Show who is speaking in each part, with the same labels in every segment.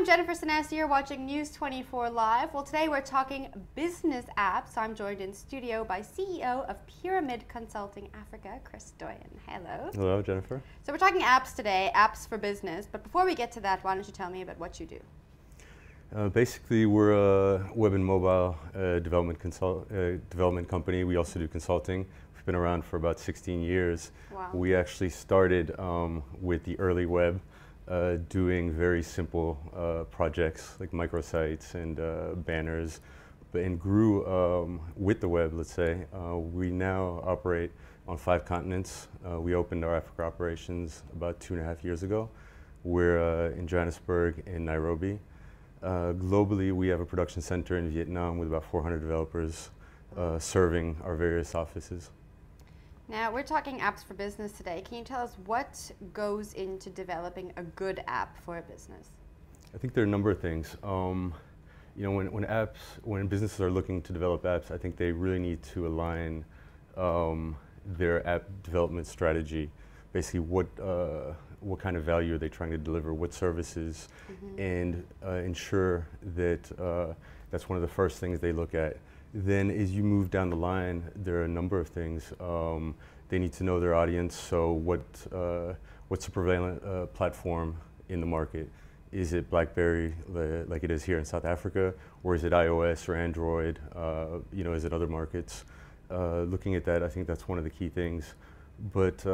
Speaker 1: Jennifer Sanesi. You're watching News 24 Live. Well, today we're talking business apps. I'm joined in studio by CEO of Pyramid Consulting Africa, Chris Doyen. Hello.
Speaker 2: Hello, Jennifer.
Speaker 1: So we're talking apps today, apps for business. But before we get to that, why don't you tell me about what you do?
Speaker 2: Basically, we're a web and mobile development company. We also do consulting. We've been around for about 16 years.
Speaker 1: Wow.
Speaker 2: We actually started with the early web, doing very simple projects like microsites and banners, and grew with the web, let's say. We now operate on 5 continents. We opened our Africa operations about 2.5 years ago. We're in Johannesburg and Nairobi. Globally, we have a production center in Vietnam with about 400 developers serving our various offices.
Speaker 1: Now, we're talking apps for business today. Can you tell us what goes into developing a good app for a business?
Speaker 2: I think there are a number of things. You know, when businesses are looking to develop apps, I think they really need to align their app development strategy. Basically, what kind of value are they trying to deliver, what services, and ensure that that's one of the first things they look at. Then as you move down the line, there are a number of things. They need to know their audience, so what's the prevalent platform in the market? Is it BlackBerry, like it is here in South Africa, or is it iOS or Android? You know, is it other markets? Looking at that, I think that's one of the key things. But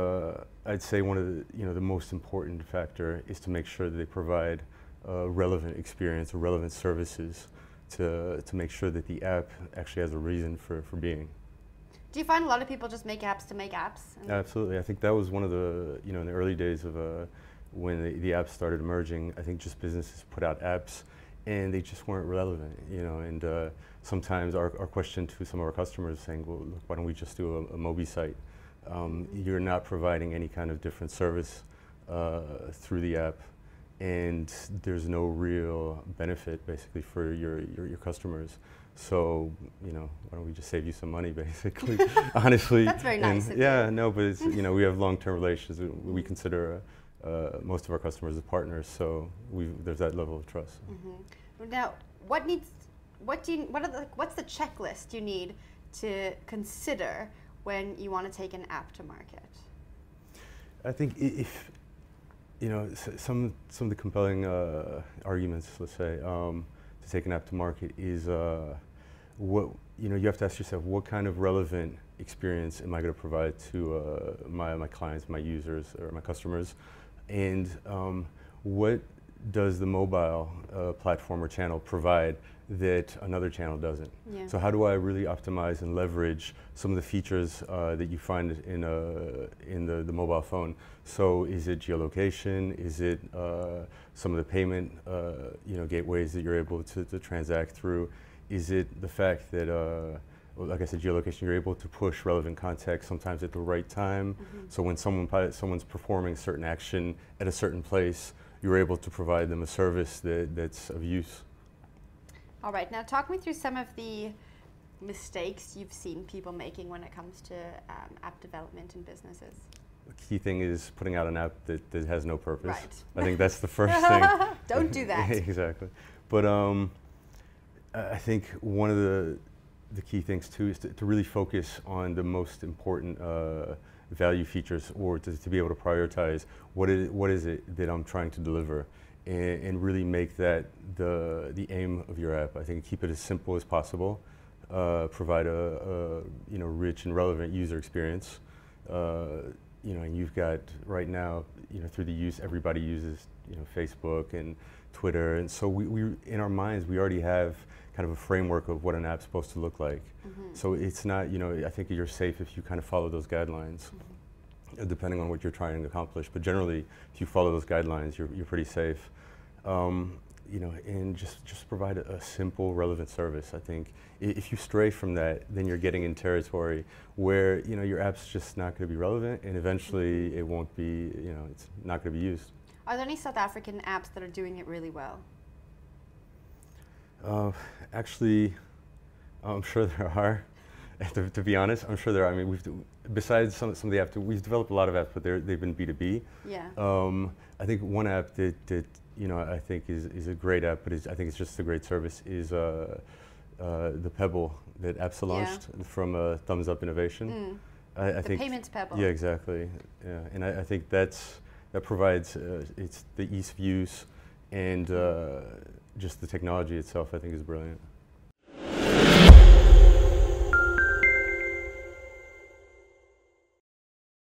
Speaker 2: I'd say one of the most important factor is to make sure that they provide a relevant experience or relevant services to make sure that the app actually has a reason for being.
Speaker 1: Do you find a lot of people just make apps to make apps?
Speaker 2: Absolutely. I think that was one of the, in the early days of when the apps started emerging, I think just businesses put out apps and they just weren't relevant, and sometimes our question to some of our customers is saying, well, look, why don't we just do a Mobi site? You're not providing any kind of different service through the app, and there's no real benefit basically for your customers. So, why don't we just save you some money, basically? Honestly.
Speaker 1: That's very nice.
Speaker 2: Yeah, no, but it's, we have long-term relations. We consider most of our customers as partners, so there's that level of trust.
Speaker 1: Now, what's the checklist you need to consider when you want to take an app to market?
Speaker 2: I think if some of the compelling arguments, let's say, to take an app to market is you have to ask yourself, what kind of relevant experience am I going to provide to my clients, my users, or my customers, and what does the mobile platform or channel provide that another channel doesn't?
Speaker 1: Yeah.
Speaker 2: So how do I really optimize and leverage some of the features that you find in the mobile phone? So is it geolocation? Is it some of the payment gateways that you're able to transact through? Is it the fact that well, like I said, geolocation, you're able to push relevant context sometimes at the right time. So when someone's performing a certain action at a certain place, you're able to provide them a service that's of use.
Speaker 1: All right, now talk me through some of the mistakes you've seen people making when it comes to app development in businesses.
Speaker 2: The key thing is putting out an app that has no purpose.
Speaker 1: Right.
Speaker 2: I think that's the first thing.
Speaker 1: Don't do that.
Speaker 2: Exactly. But I think one of the key things too is to really focus on the most important value features, or to be able to prioritize what is it that I'm trying to deliver, and really make that the aim of your app. I think keep it as simple as possible, provide a rich and relevant user experience. And you've got right now, through the use, everybody uses Facebook and Twitter, and so we in our minds we already have kind of a framework of what an app's supposed to look like. So it's not, I think you're safe if you kind of follow those guidelines, depending on what you're trying to accomplish. But generally, if you follow those guidelines, you're pretty safe. And just provide a simple, relevant service. I think if you stray from that, then you're getting in territory where your app's just not going to be relevant, and eventually it won't be, it's not going to be used.
Speaker 1: Are there any South African apps that are doing it really well?
Speaker 2: Actually, I'm sure there are. To be honest, I'm sure there are. I mean, besides some of the apps, we've developed a lot of apps, but they've been B2B.
Speaker 1: Yeah.
Speaker 2: I think one app that you know I think is a great app, but I think it's just a great service is the Pebble that Appsa launched from Thumbs Up Innovation. I think
Speaker 1: payments Pebble.
Speaker 2: Yeah, exactly. Yeah, and I think that provides it's the ease of use and just the technology itself. I think is brilliant.